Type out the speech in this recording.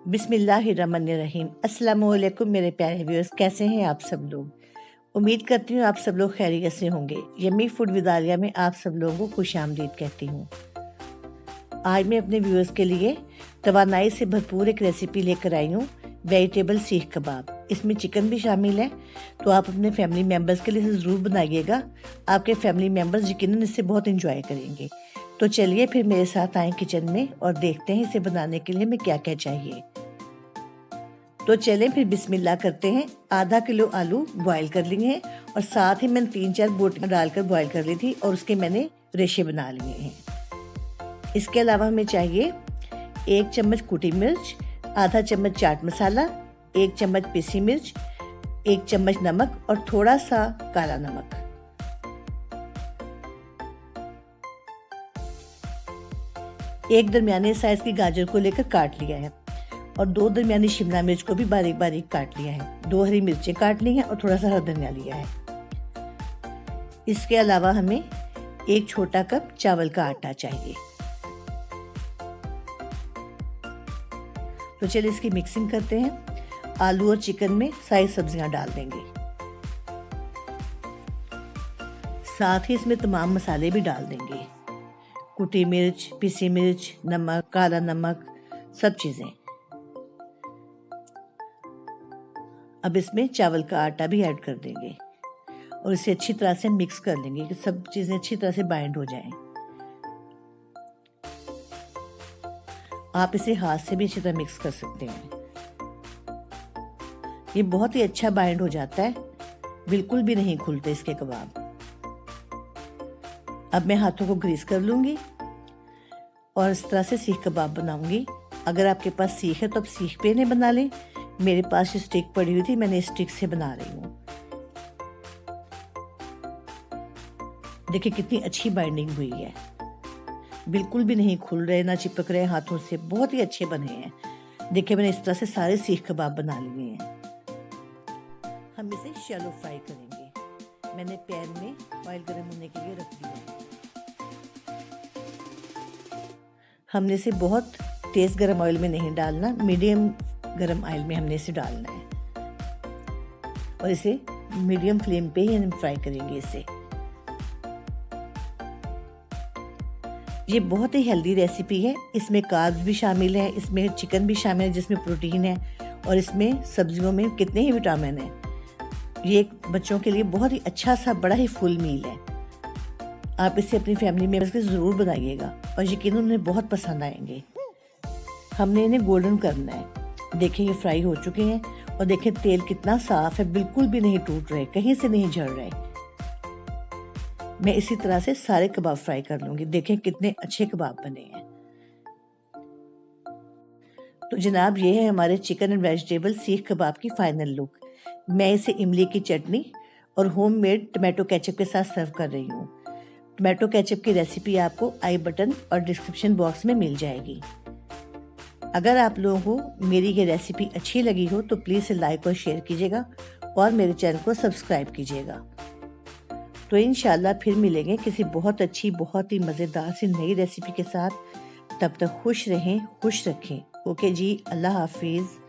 बिस्मिल्लाहिर्रहमानिर्रहीम। अस्सलाम वालेकुम मेरे प्यारे व्यूअर्स, कैसे हैं आप सब लोग। उम्मीद करती हूँ आप सब लोग खैरियत से होंगे। यम्मी फूड विद आलिया में आप सब लोगों को खुशामदीद कहती हूँ। आज मैं अपने व्यूअर्स के लिए तवानाई से भरपूर एक रेसिपी लेकर आई हूँ, वेजिटेबल सीख कबाब। इसमें चिकन भी शामिल है, तो आप अपने फैमिली मेम्बर्स के लिए ज़रूर बनाइएगा। आपके फैमिली मेम्बर्स यकीनन इससे बहुत इंजॉय करेंगे। तो चलिए फिर मेरे साथ आए किचन में और देखते हैं इसे बनाने के लिए हमें क्या क्या चाहिए। तो चलें फिर बिस्मिल्लाह करते हैं। आधा किलो आलू बॉईल कर लिए हैं और साथ ही मैंने 3-4 बोटियाँ डालकर बॉईल कर ली थी और उसके मैंने रेशे बना लिए हैं। इसके अलावा हमें चाहिए 1 चम्मच कुटी मिर्च, आधा चम्मच चाट मसाला, 1 चम्मच पिसी मिर्च, 1 चम्मच नमक और थोड़ा सा काला नमक। एक दरमियाने साइज की गाजर को लेकर काट लिया है और 2 दरमियानी शिमला मिर्च को भी बारीक बारीक काट लिया है। 2 हरी मिर्चें काट ली हैं और थोड़ा सा हरा धनिया लिया है। इसके अलावा हमें 1 छोटा कप चावल का आटा चाहिए। तो चलिए इसकी मिक्सिंग करते हैं। आलू और चिकन में सारी सब्जियां डाल देंगे, साथ ही इसमें तमाम मसाले भी डाल देंगे। कुटी मिर्च, पिसी मिर्च, नमक, काला नमक, सब चीज़ें। अब इसमें चावल का आटा भी ऐड कर देंगे और इसे अच्छी तरह से मिक्स कर लेंगे कि सब चीज़ें अच्छी तरह से बाइंड हो जाएं। आप इसे हाथ से भी अच्छी तरह मिक्स कर सकते हैं। ये बहुत ही अच्छा बाइंड हो जाता है, बिल्कुल भी नहीं खुलते इसके कबाब। अब मैं हाथों को ग्रीस कर लूँगी और इस तरह से सीख कबाब बनाऊंगी। अगर आपके पास सीख है तो आप सीख पे इन्हें बना लें। मेरे पास स्टिक पड़ी हुई थी, मैंने स्टिक से बना रही हूँ। देखिए कितनी अच्छी बाइंडिंग हुई है, बिल्कुल भी नहीं खुल रहे, ना चिपक रहे हाथों से, बहुत ही अच्छे बने हैं। देखिए मैंने इस तरह से सारे सीख कबाब बना लिए हैं। हम इसे शैलो फ्राई करेंगे। मैंने पैन में ऑयल गर्म होने के लिए रख दिया है। हमने इसे बहुत तेज़ गर्म ऑयल में नहीं डालना, मीडियम गर्म ऑयल में हमने इसे डालना है और इसे मीडियम फ्लेम पे ही हम फ्राई करेंगे इसे। ये बहुत ही हेल्दी रेसिपी है। इसमें कार्ब्स भी शामिल हैं, इसमें चिकन भी शामिल है जिसमें प्रोटीन है और इसमें सब्जियों में कितने ही विटामिन हैं। ये एक बच्चों के लिए बहुत ही अच्छा सा बड़ा ही फुल मील है। आप इसे अपनी फैमिली मेंबर्स के ज़रूर बनाइएगा और यकीनन उन्हें बहुत पसंद आएंगे। हमने इन्हें गोल्डन करना है। देखें ये फ्राई हो चुके हैं और देखें तेल कितना साफ है, बिल्कुल भी नहीं टूट रहे, कहीं से नहीं झड़ रहे। मैं इसी तरह से सारे कबाब फ्राई कर लूँगी। देखें कितने अच्छे कबाब बने हैं। तो जनाब ये है हमारे चिकन एंड वेजिटेबल सीख कबाब की फाइनल लुक। मैं इसे इमली की चटनी और होममेड टमाटो केचप के साथ सर्व कर रही हूँ। टमाटो केचप की रेसिपी आपको आई बटन और डिस्क्रिप्शन बॉक्स में मिल जाएगी। अगर आप लोगों को मेरी ये रेसिपी अच्छी लगी हो तो प्लीज़ इसे लाइक और शेयर कीजिएगा और मेरे चैनल को सब्सक्राइब कीजिएगा। तो इंशाल्लाह फिर मिलेंगे किसी बहुत अच्छी, बहुत ही मज़ेदार सी नई रेसिपी के साथ। तब तक खुश रहें, खुश रखें। ओके जी, अल्लाह हाफिज़।